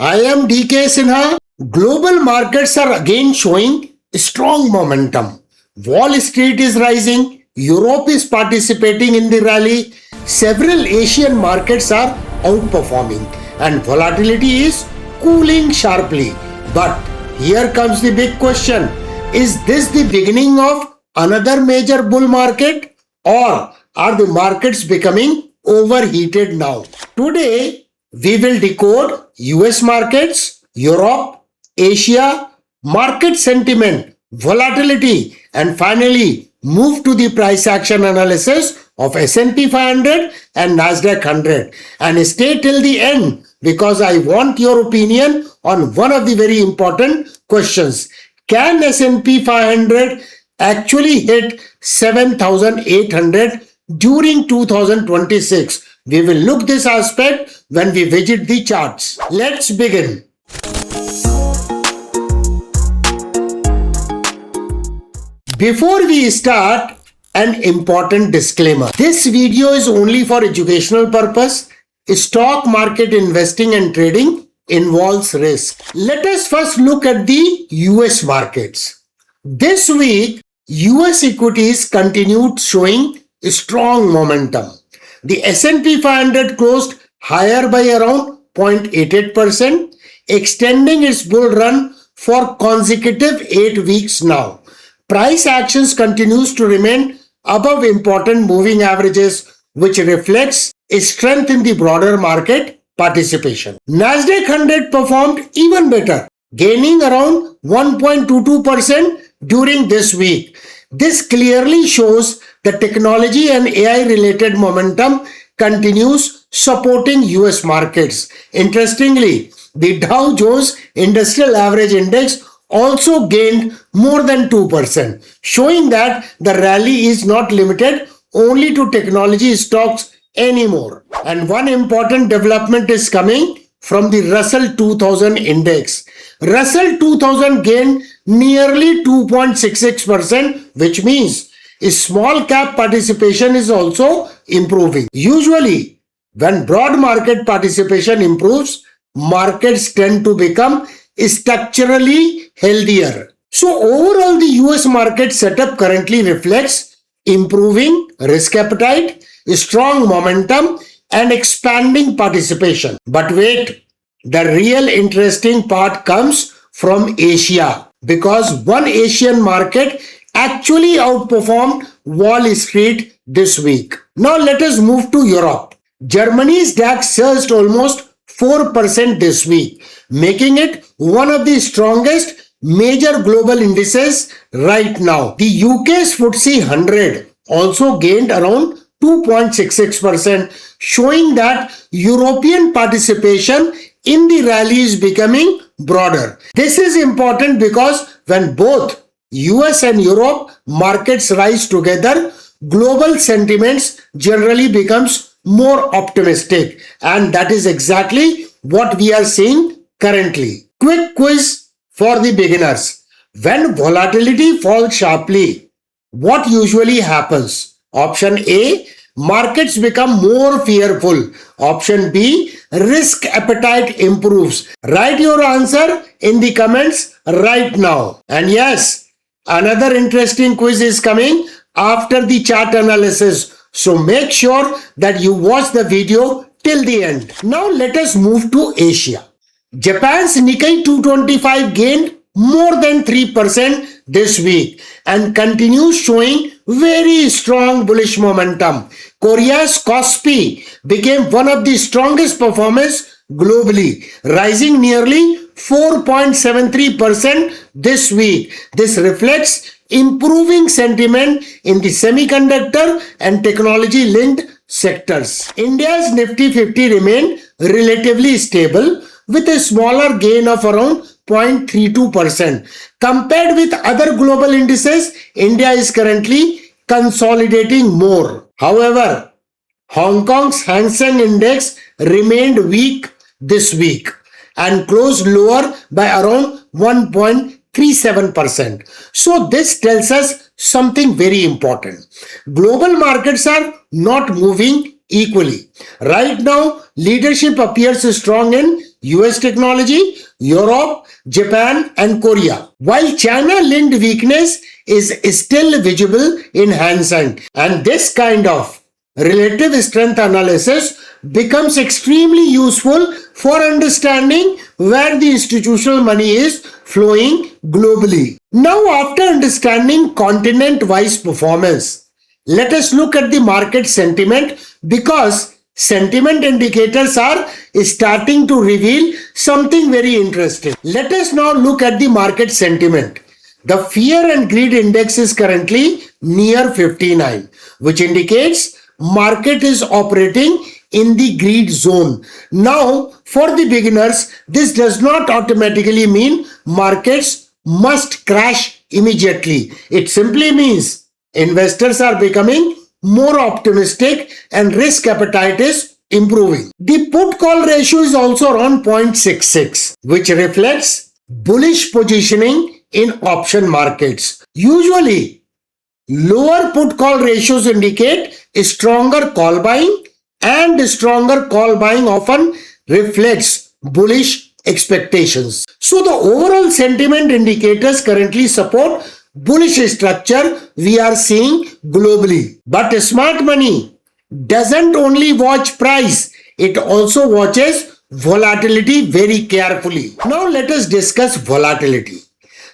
I am K Sinha. Global markets are again showing strong momentum. Wall Street is rising. Europe is participating in the rally. Several Asian markets are outperforming and volatility is cooling sharply. But here comes the big question. Is this the beginning of another major bull market, or are the markets becoming overheated now? Today, we will decode US markets, Europe, Asia, market sentiment, volatility, and finally move to the price action analysis of S&P 500 and Nasdaq 100. And stay till the end because I want your opinion on one of the very important questions. Can S&P 500 actually hit 7,800 during 2026? We will look this aspect when we visit the charts. Let's begin. Before we start, an important disclaimer. This video is only for educational purpose. Stock market investing and trading involves risk. Let us first look at the US markets. This week, US equities continued showing strong momentum. The S&P 500 closed higher by around 0.88%, extending its bull run for consecutive 8 weeks now. Price actions continues to remain above important moving averages, which reflects a strength in the broader market participation. Nasdaq 100 performed even better, gaining around 1.22% during this week. This clearly shows the technology and AI related momentum continues supporting US markets. Interestingly, the Dow Jones Industrial Average Index also gained more than 2%, showing that the rally is not limited only to technology stocks anymore. And one important development is coming from the Russell 2000 index. Russell 2000 gained nearly 2.66%, which means small cap participation is also improving. Usually, when broad market participation improves, markets tend to become structurally healthier. So overall, the US market setup currently reflects improving risk appetite, strong momentum, and expanding participation. But wait, the real interesting part comes from Asia, because one Asian market actually outperformed Wall Street this week. Now let us move to Europe. Germany's DAX surged almost 4% this week, making it one of the strongest major global indices right now. The UK's FTSE 100 also gained around 2.66%, showing that European participation in the rally is becoming broader. This is important because when both US and Europe markets rise together, global sentiments generally becomes more optimistic, and that is exactly what we are seeing currently. Quick quiz for the beginners. When volatility falls sharply, what usually happens? Option A, markets become more fearful. Option B, risk appetite improves. Write your answer in the comments right now. And yes, another interesting quiz is coming after the chart analysis. So make sure that you watch the video till the end. Now let us move to Asia. Japan's Nikkei 225 gained more than 3% this week and continues showing very strong bullish momentum. Korea's KOSPI became one of the strongest performers globally, rising nearly 4.73% this week. This reflects improving sentiment in the semiconductor and technology linked sectors. India's Nifty 50 remained relatively stable with a smaller gain of around 0.32%. Compared with other global indices, India is currently consolidating more. However, Hong Kong's Hang Seng index remained weak this week and closed lower by around 1.37%. So this tells us something very important. Global markets are not moving equally. Right now, leadership appears strong in US technology, Europe, Japan and Korea. While China-linked weakness is still visible in Hang Seng, and this kind of relative strength analysis becomes extremely useful for understanding where the institutional money is flowing globally. Now, after understanding continent-wise performance, let us look at the market sentiment, because sentiment indicators are starting to reveal something very interesting. Let us now look at the market sentiment. The fear and greed index is currently near 59, which indicates market is operating in the greed zone. Now, for the beginners, this does not automatically mean markets must crash immediately. It simply means investors are becoming more optimistic and risk appetite is improving. The put call ratio is also around 0.66, which reflects bullish positioning in option markets. Usually, lower put call ratios indicate stronger call buying, and stronger call buying often reflects bullish expectations. So the overall sentiment indicators currently support bullish structure we are seeing globally. But smart money doesn't only watch price, it also watches volatility very carefully. Now let us discuss volatility.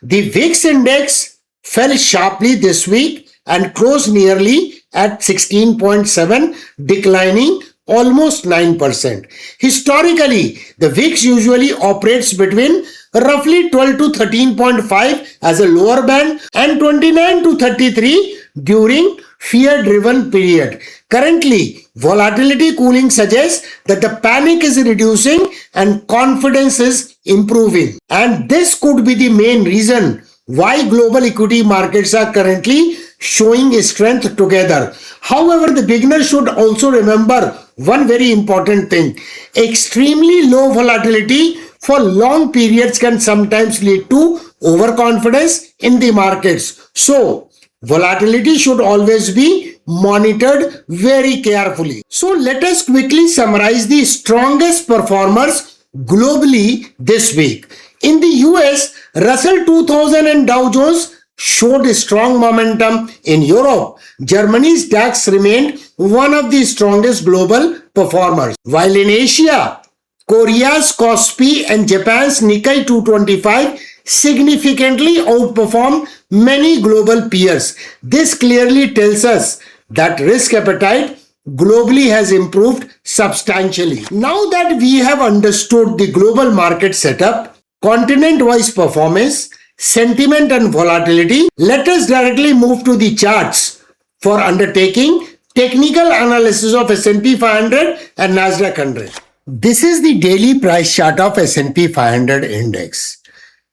The VIX index fell sharply this week and closed nearly at 16.7, declining almost 9%. Historically, the VIX usually operates between roughly 12 to 13.5 as a lower band and 29 to 33 during fear-driven period. Currently, volatility cooling suggests that the panic is reducing and confidence is improving. And this could be the main reason why global equity markets are currently showing strength together. However, the beginner should also remember one very important thing. Extremely low volatility for long periods can sometimes lead to overconfidence in the markets. So, volatility should always be monitored very carefully. So, let us quickly summarize the strongest performers globally this week. In the US, Russell 2000 and Dow Jones showed strong momentum. In Europe, Germany's DAX remained one of the strongest global performers. While in Asia, Korea's KOSPI and Japan's Nikkei 225 significantly outperformed many global peers. This clearly tells us that risk appetite globally has improved substantially. Now that we have understood the global market setup, continent-wise performance, sentiment and volatility, let us directly move to the charts for undertaking technical analysis of S&P 500 and Nasdaq 100. This is the daily price chart of S&P 500 index.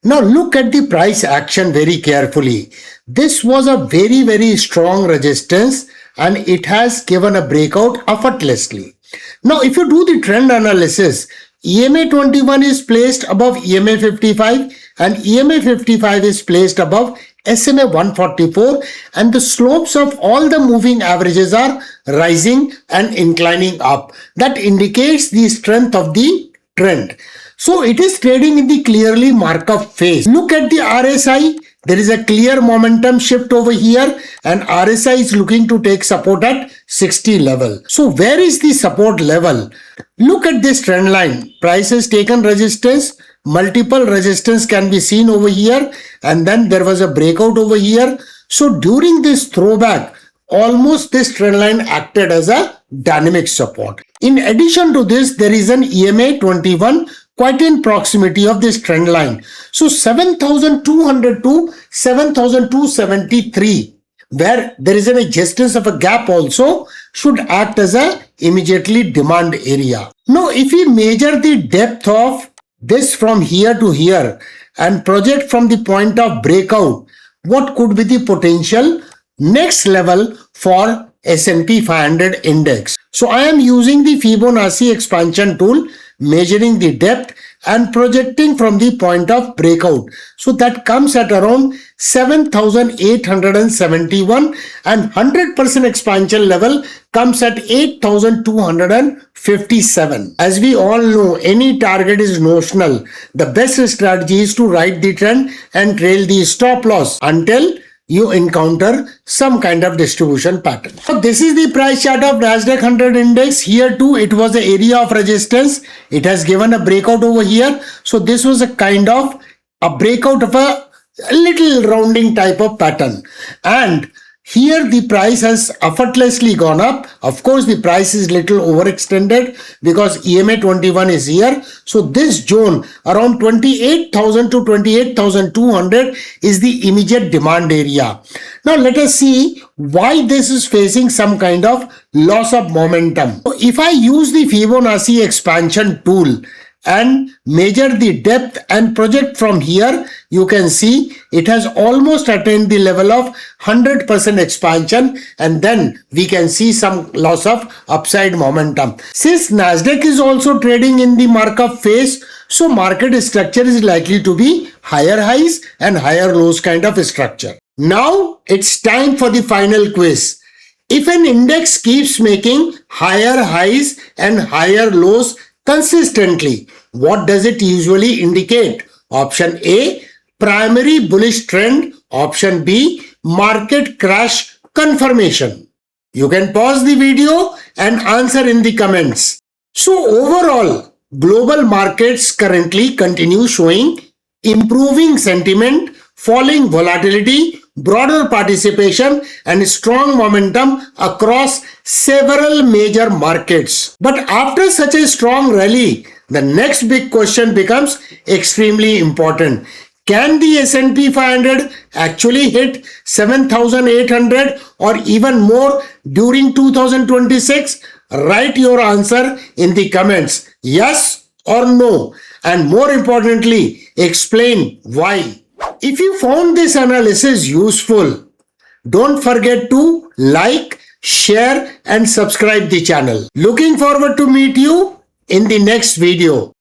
Now look at the price action very carefully. This was a very strong resistance and it has given a breakout effortlessly. Now if you do the trend analysis, EMA 21 is placed above EMA 55 and EMA 55 is placed above SMA 144, and the slopes of all the moving averages are rising and inclining up. That indicates the strength of the trend. So it is trading in the clearly marked up phase. Look at the RSI. There is a clear momentum shift over here and RSI is looking to take support at 60 level. So where is the support level? Look at this trend line. Price has taken resistance. Multiple resistance can be seen over here and then there was a breakout over here. So during this throwback, almost this trend line acted as a dynamic support. In addition to this, there is an EMA 21 quite in proximity of this trend line. So 7,200 to 7,273, where there is an existence of a gap also, should act as a immediately demand area. Now if we measure the depth of this from here to here and project from the point of breakout, what could be the potential next level for S&P 500 index? So I am using the Fibonacci expansion tool, measuring the depth, and projecting from the point of breakout. So that comes at around 7,871 and 100% expansion level comes at 8,257. As we all know, any target is notional. The best strategy is to ride the trend and trail the stop loss until you encounter some kind of distribution pattern. So this is the price chart of Nasdaq 100 index. Here too, it was the area of resistance. It has given a breakout over here. So this was a kind of a breakout of a little rounding type of pattern. And here the price has effortlessly gone up. Of course, the price is little overextended because EMA 21 is here. So this zone around 28,000 to 28,200 is the immediate demand area. Now let us see why this is facing some kind of loss of momentum. So if I use the Fibonacci expansion tool and measure the depth and project from here, you can see it has almost attained the level of 100% expansion, and then we can see some loss of upside momentum. Since Nasdaq is also trading in the markup phase, so market structure is likely to be higher highs and higher lows kind of structure. Now it's time for the final quiz. If an index keeps making higher highs and higher lows consistently, what does it usually indicate? Option A, primary bullish trend. Option B, market crash confirmation. You can pause the video and answer in the comments. So overall, global markets currently continue showing improving sentiment, falling volatility, broader participation and strong momentum across several major markets. But after such a strong rally, the next big question becomes extremely important. Can the S&P 500 actually hit 7,800 or even more during 2026? Write your answer in the comments, yes or no, and more importantly, explain why. If you found this analysis useful, don't forget to like, share and subscribe the channel. Looking forward to meet you in the next video.